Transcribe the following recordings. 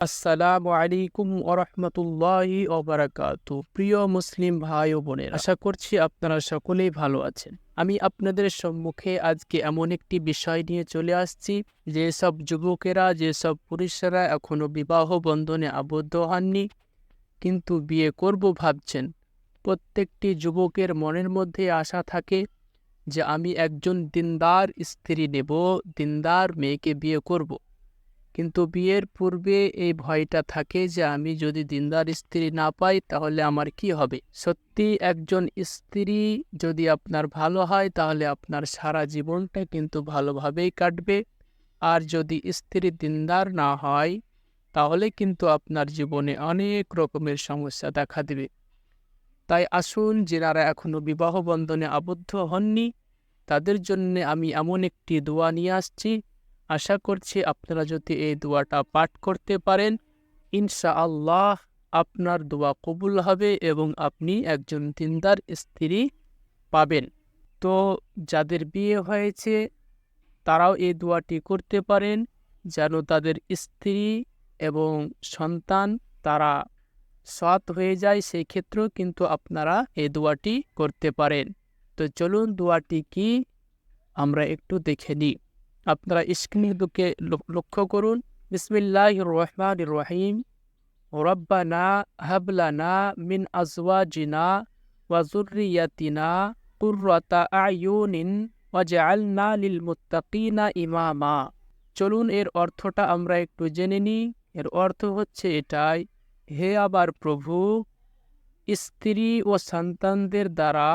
আসসালামু আলাইকুম ওরহমতুল্লাহি ওবারাকাতু। প্রিয় মুসলিম ভাই ও বোনেরা, আশা করছি আপনারা সকলেই ভালো আছেন। আমি আপনাদের সম্মুখে আজকে এমন একটি বিষয় নিয়ে চলে আসছি, যেসব যুবকেরা, যেসব পুরুষেরা এখনো বিবাহ বন্ধনে আবদ্ধ হননি কিন্তু বিয়ে করব ভাবছেন। প্রত্যেকটি যুবকের মনের মধ্যে আশা থাকে যে আমি একজন দিনদার স্ত্রী নেব, দিনদার মেয়েকে বিয়ে করব। কিন্তু বিয়ের পূর্বে এই ভয়টা থাকে যে আমি যদি দিনদার স্ত্রী না পাই তাহলে আমার কি হবে। সত্যি একজন স্ত্রী যদি আপনার ভালো হয় তাহলে আপনার সারা জীবনটা কিন্তু ভালোভাবেই কাটবে। আর যদি স্ত্রী দিনদার না হয় তাহলে কিন্তু আপনার জীবনে অনেক রকমের সমস্যা দেখা দেবে। তাই আসুন, যারা এখনো বিবাহ বন্ধনে আবদ্ধ হননি তাদের জন্য আমি এমন একটি দোয়া নিয়ে আসছি। আশা করছি আপনারা যদি এই দোয়াটা পাঠ করতে পারেন, ইনশাআল্লাহ আপনার দোয়া কবুল হবে এবং আপনি একজন দিনদার স্ত্রী পাবেন। তো যাদের বিয়ে হয়েছে তারাও এই দোয়াটি করতে পারেন, যেন তাদের স্ত্রী এবং সন্তান তারা সৎ হয়ে যায়। সেই ক্ষেত্রেও কিন্তু আপনারা এই দোয়াটি করতে পারেন। তো চলুন দোয়াটি কি আমরা একটু দেখে নিই। আপনারা স্ক্রিনের দিকে লক্ষ্য করুন। বিসমিল্লাহির রহমানির রহিম। রব্বানা হাব লানা মিন আজওয়াজিনা ওয়া যুররিয়াতিনা কুররাতা আয়ুনিন ওয়াজআলনা লিল মুত্তাকিনা ইমামা। চলুন এর অর্থটা আমরা একটু জেনে নিই। এর অর্থ হচ্ছে এটাই: হে আবার প্রভু, স্ত্রী ও সন্তানদের দ্বারা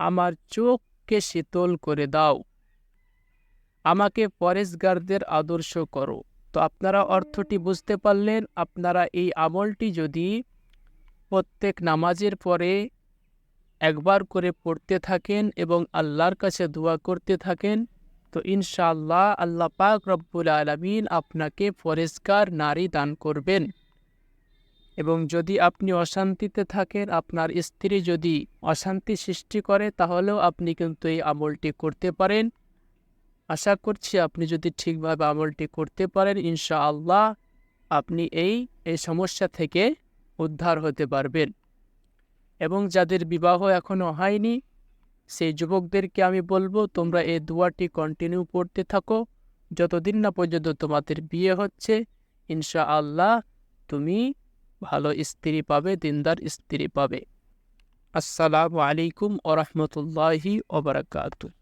আমার চোখকে শীতল করে দাও, আমাকে পরেশগারদের আদর্শ করো। তো আপনারা অর্থটি বুঝতে পারলেন। আপনারা এই আমলটি যদি প্রত্যেক নামাজের পরে একবার করে পড়তে থাকেন এবং আল্লাহর কাছে দোয়া করতে থাকেন, তো ইনশাআল্লাহ আল্লাহ পাক রব্বুল আলামিন আপনাকে পরেশগার নারী দান করবেন। এবং যদি আপনি অশান্তিতে থাকেন, আপনার স্ত্রী যদি অশান্তি সৃষ্টি করে, তাহলেও আপনি কিন্তু এই আমলটি করতে পারেন। আশা করছি আপনি যদি ঠিকভাবে আমলটি করতে পারেন, ইনশাআল্লাহ আপনি এই সমস্যা থেকে উদ্ধার হতে পারবেন। এবং যাদের বিবাহ এখনও হয়নি সেই যুবকদেরকে আমি বলবো, তোমরা এই দোয়াটি কন্টিনিউ পড়তে থাকো যতদিন না পর্যন্ত তোমাদের বিয়ে হচ্ছে। ইনশাআল্লাহ তুমি ভালো স্ত্রী পাবে, দিনদার স্ত্রী পাবে। আসসালামু আলাইকুম ওরহমতুল্লাহি ওবারাকাতুহু।